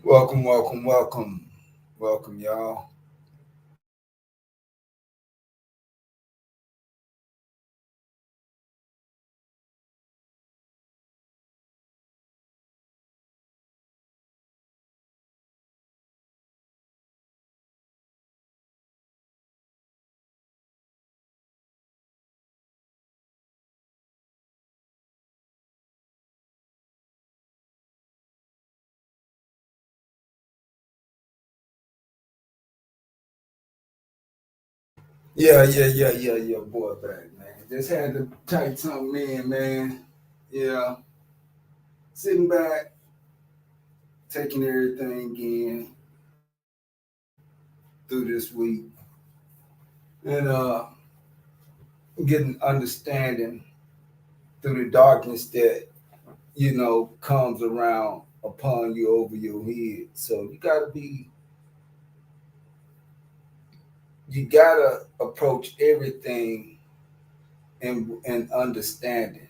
Welcome, welcome, welcome. Welcome, y'all. Yeah, boy, back, man. Just had to type something in, man. Yeah, sitting back, taking everything in through this week, and getting understanding through the darkness that comes around upon you over your head. So you gotta approach everything and understanding.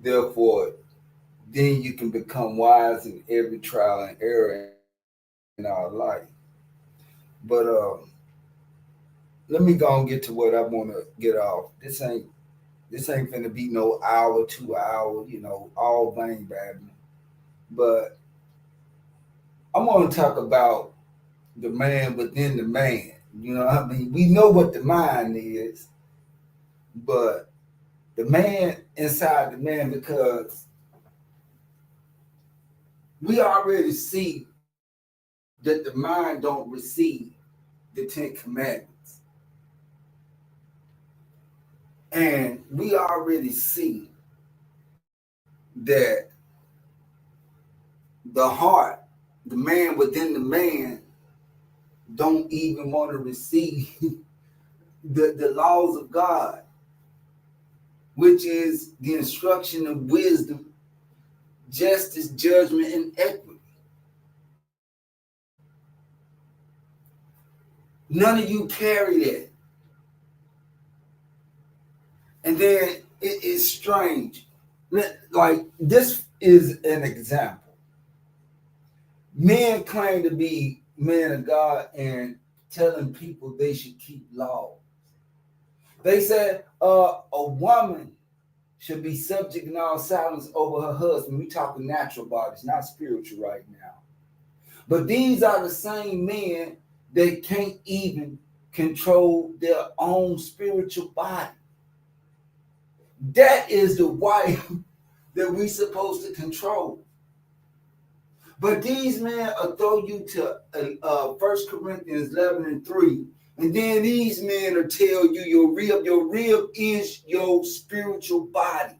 Therefore, then you can become wise in every trial and error in our life. But let me go and get to what I want to get off. This ain't finna be no hour, 2 hours, all vain babbling. But I want to talk about the man within the man. What I mean? We know what the mind is, but the man inside the man, because we already see that the mind don't receive the Ten Commandments. And we already see that the heart, the man within the man, don't even want to receive the laws of God, which is the instruction of wisdom, justice, judgment, and equity. None of you carry that. And then it is strange. Like, this is an example. Men claim to be men of God and telling people they should keep laws. They said a woman should be subject in all silence over her husband. We talking natural bodies, not spiritual right now. But these are the same men that can't even control their own spiritual body. That is the wife that we supposed to control. But these men will throw you to 1 Corinthians 11 and 3. And then these men will tell you your rib is your spiritual body.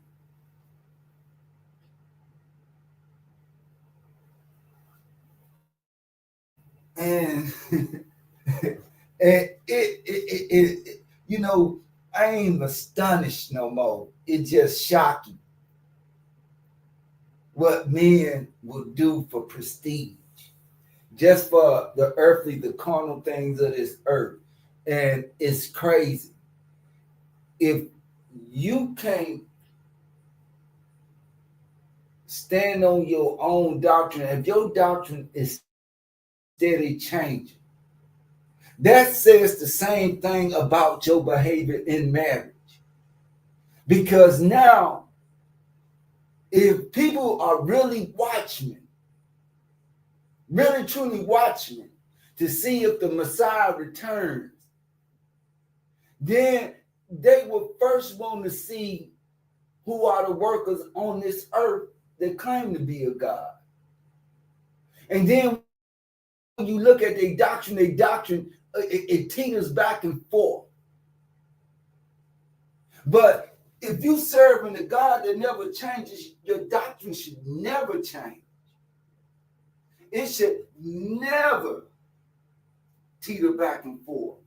And and I ain't astonished no more. It's just shocking what men will do for prestige, just for the earthly, the carnal things of this earth. And it's crazy. If you can't stand on your own doctrine, if your doctrine is steady changing, that says the same thing about your behavior in marriage. Because now, if people are really watchmen, really truly watchmen, to see if the Messiah returns, then they will first want to see who are the workers on this earth that claim to be a God. And then when you look at their doctrine, it teeters back and forth. But if you serve in a God that never changes, your doctrine should never change. It should never teeter back and forth.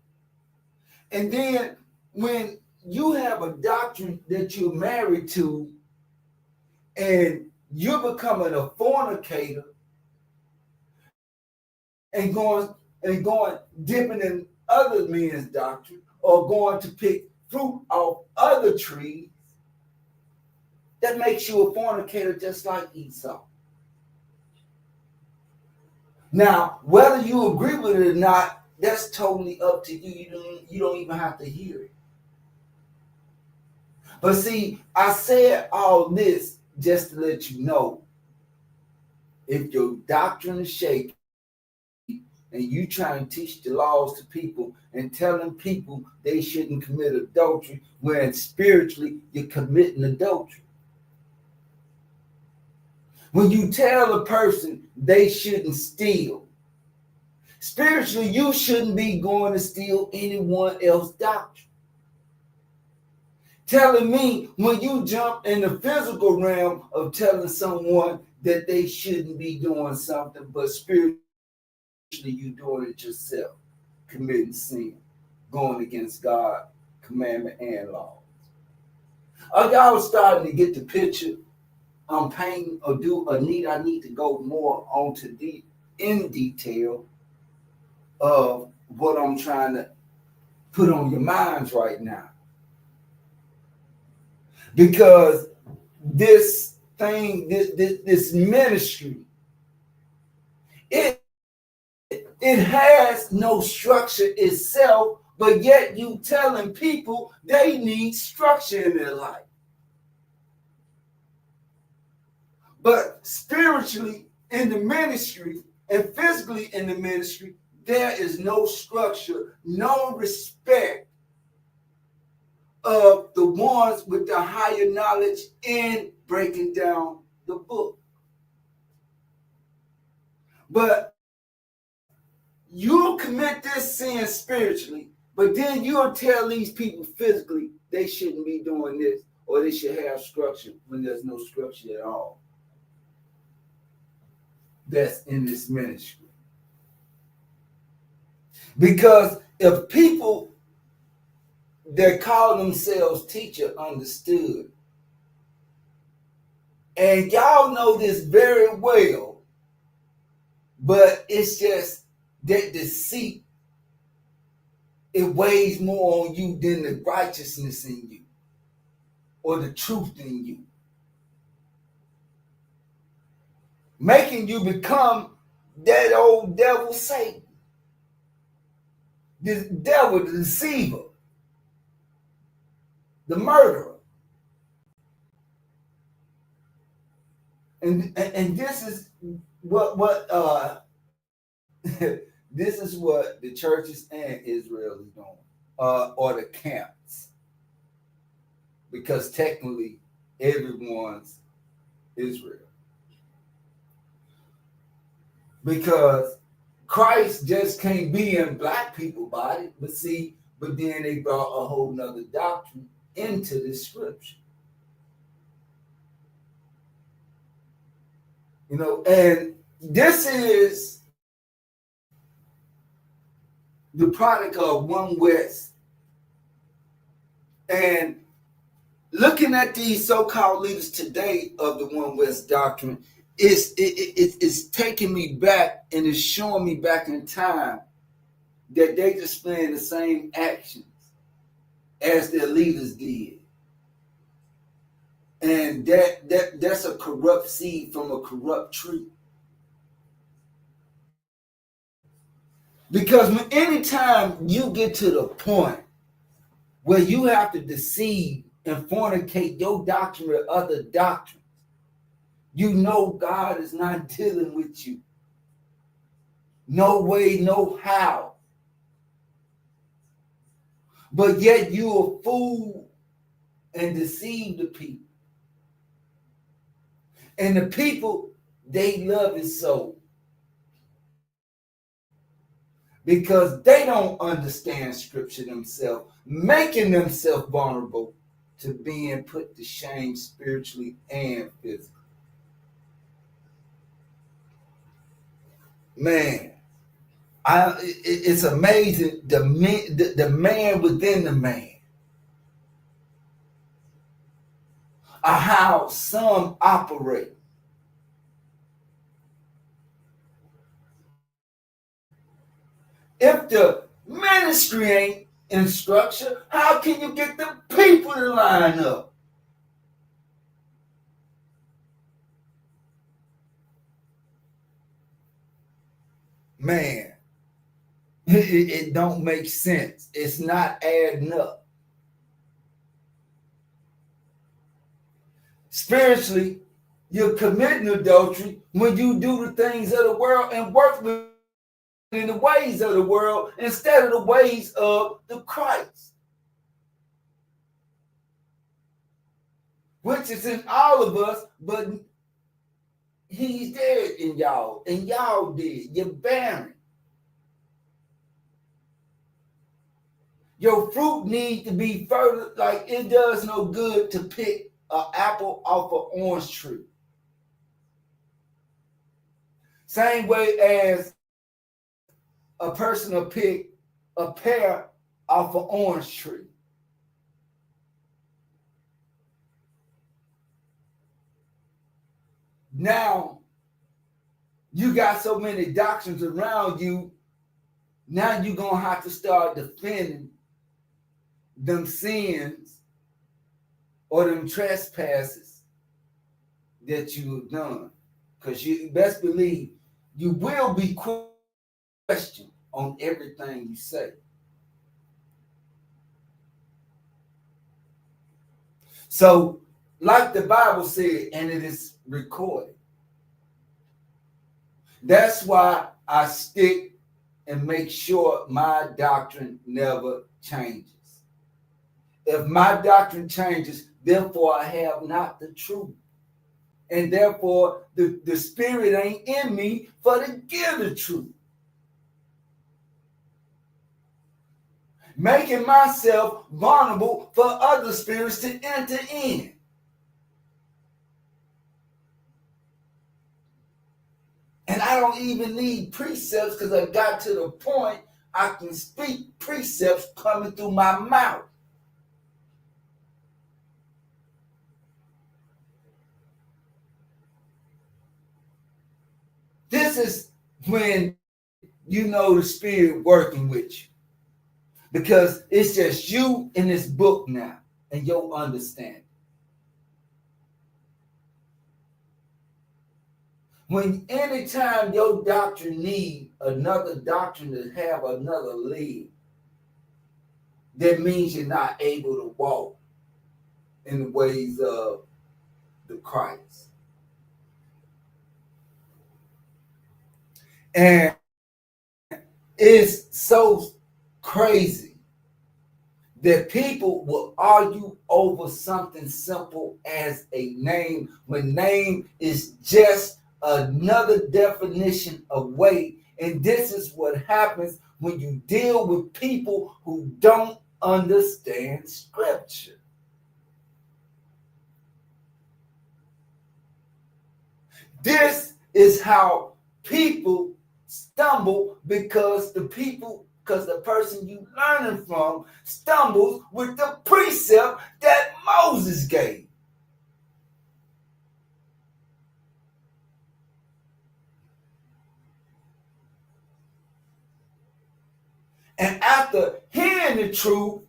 And then when you have a doctrine that you're married to and you're becoming a fornicator and going dipping in other men's doctrine or going to pick fruit off other trees, that makes you a fornicator just like Esau. Now, whether you agree with it or not, that's totally up to you. You don't even have to hear it. But see, I said all this just to let you know, if your doctrine is shaky and you trying to teach the laws to people and telling people they shouldn't commit adultery when spiritually you're committing adultery. When you tell a person they shouldn't steal, spiritually you shouldn't be going to steal anyone else's doctrine. Telling me when you jump in the physical realm of telling someone that they shouldn't be doing something, but spiritually you doing it yourself, committing sin, going against God, commandment, and law. Are y'all starting to get the picture I'm painting, or I need to go more onto in detail of what I'm trying to put on your minds right now? Because this thing, this ministry, it has no structure itself, but yet you telling people they need structure in their life. But spiritually in the ministry and physically in the ministry, there is no structure, no respect of the ones with the higher knowledge in breaking down the book. But you'll commit this sin spiritually, but then you'll tell these people physically they shouldn't be doing this, or they should have structure when there's no structure at all. That's in this ministry. Because if people that call themselves teacher understood, and y'all know this very well, but it's just that deceit, it weighs more on you than the righteousness in you or the truth in you, making you become that old devil Satan, the devil, the deceiver, the murderer. And this is what this is what the churches and Israel is doing, or the camps, because technically everyone's Israel. Because Christ just can't be in black people's body, but then they brought a whole nother doctrine into this scripture. And this is the product of One West. And looking at these so-called leaders today of the One West doctrine, it's taking me back and it's showing me back in time that they displaying the same actions as their leaders did. And that's a corrupt seed from a corrupt tree. Because anytime you get to the point where you have to deceive and fornicate your doctrine with other doctrines, you know God is not dealing with you. No way, no how. But yet you are fool and deceive the people. And the people, they love it so. Because they don't understand scripture themselves, making themselves vulnerable to being put to shame spiritually and physically. Man, it's amazing the man within the man. How some operate. If the ministry ain't in structure, how can you get the people to line up? man, it don't make sense. It's not adding up. Spiritually, you're committing adultery when you do the things of the world and work in the ways of the world instead of the ways of the Christ, which is in all of us, but he's dead in y'all, and y'all did. You're barren. Your fruit needs to be further, like it does no good to pick an apple off an orange tree. Same way as a person will pick a pear off an orange tree. Now, you got so many doctrines around you, now you're going to have to start defending them sins or them trespasses that you've done. Because you best believe you will be questioned on everything you say. So, like the Bible said, and it is recorded, that's why I stick and make sure my doctrine never changes. If my doctrine changes, therefore I have not the truth. And therefore the spirit ain't in me for to give the truth. Making myself vulnerable for other spirits to enter in. And I don't even need precepts because I got to the point I can speak precepts coming through my mouth. This is when you know the spirit working with you. Because it's just you in this book now and your understanding. When anytime your doctrine need another doctrine to have another lead, that means you're not able to walk in the ways of the Christ. And it's so crazy that people will argue over something simple as a name when name is just another definition of weight. And this is what happens when you deal with people who don't understand scripture. This is how people stumble because the person you learning from stumbles with the precept that Moses gave. And after hearing the truth,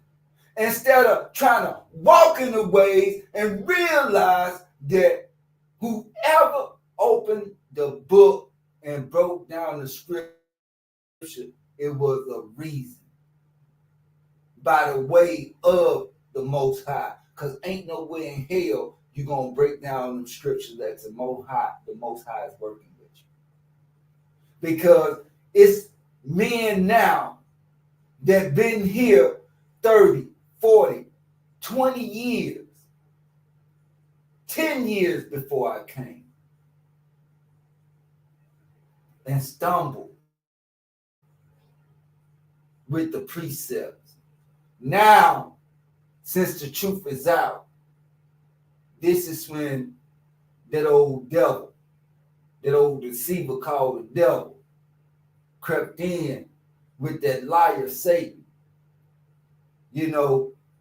instead of trying to walk in the ways and realize that whoever opened the book and broke down the scripture, it was a reason by the way of the Most High. Because ain't no way in hell you're going to break down the scripture that's the Most High is working with you. Because it's men now that been here 30, 40, 20 years, 10 years before I came, and stumbled with the precepts. Now, since the truth is out, this is when that old devil, that old deceiver called the devil, crept in with that liar Satan,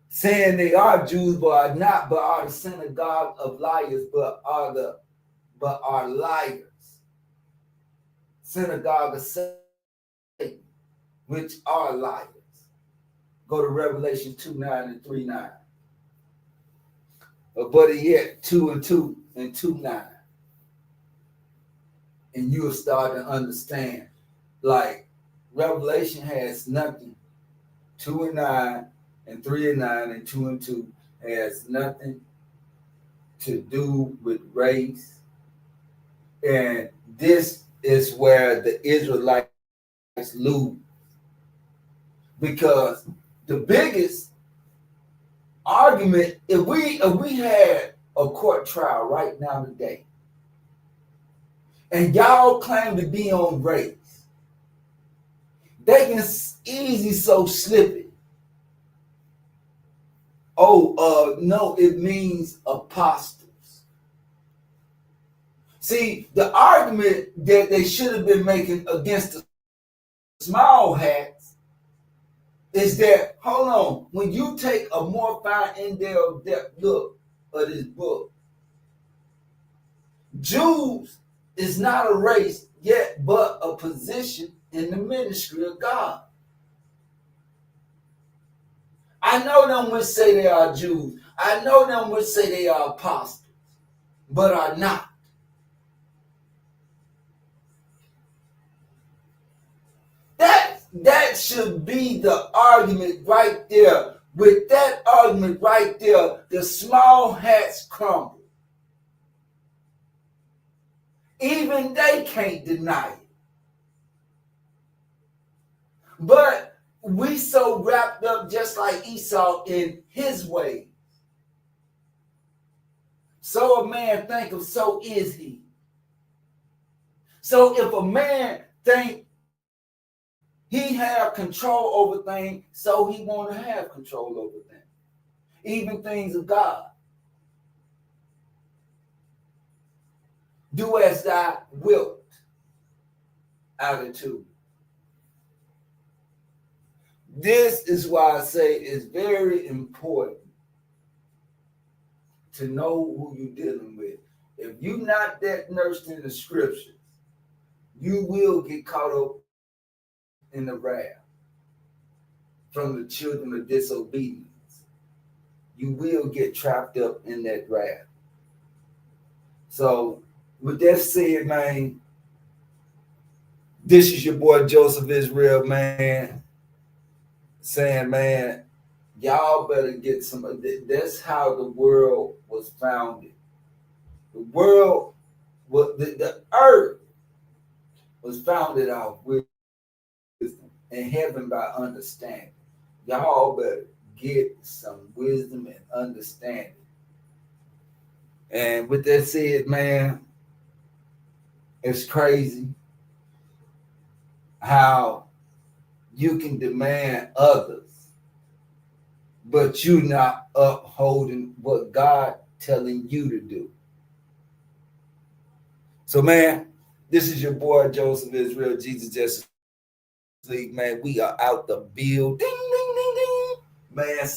saying they are Jews but are not, but are the synagogue of liars, but are liars. Synagogue of Satan, which are liars. Go to Revelation 2:9 and 3:9. Or better yet, 2:2 and 2:9. And you'll start to understand. like Revelation has nothing. 2 and 9 and 3 and 9 and 2 and 2 has nothing to do with race. And this is where the Israelites lose. Because the biggest argument, if we had a court trial right now today, and y'all claim to be on race, they can easy so slip it. Oh, no, it means apostles. See, the argument that they should have been making against the small hats is that, hold on, when you take a more fine in-depth look of this book, Jews is not a race yet, but a position in the ministry of God. I know them would say they are Jews. I know them would say they are apostles, but are not. That should be the argument right there. With that argument right there, the small hats crumble. Even they can't deny it. But we so wrapped up just like Esau in his way. So a man thinketh, so is he. So if a man think he have control over things, so he want to have control over things, even things of God. Do as thou wilt attitude. This is why I say it's very important to know who you're dealing with. If you're not that nursed in the scriptures, you will get caught up in the wrath from the children of disobedience. You will get trapped up in that wrath. So, with that said, man, this is your boy Joseph Israel, man, saying, man, y'all better get some. That's how the world was founded. The world, the earth was founded off wisdom and heaven by understanding. Y'all better get some wisdom and understanding. And with that said, man, it's crazy how you can demand others, but you're not upholding what God telling you to do. So, man, this is your boy Joseph Israel, Jesus Justice League, man. We are out the building, ding, ding, ding, ding, man.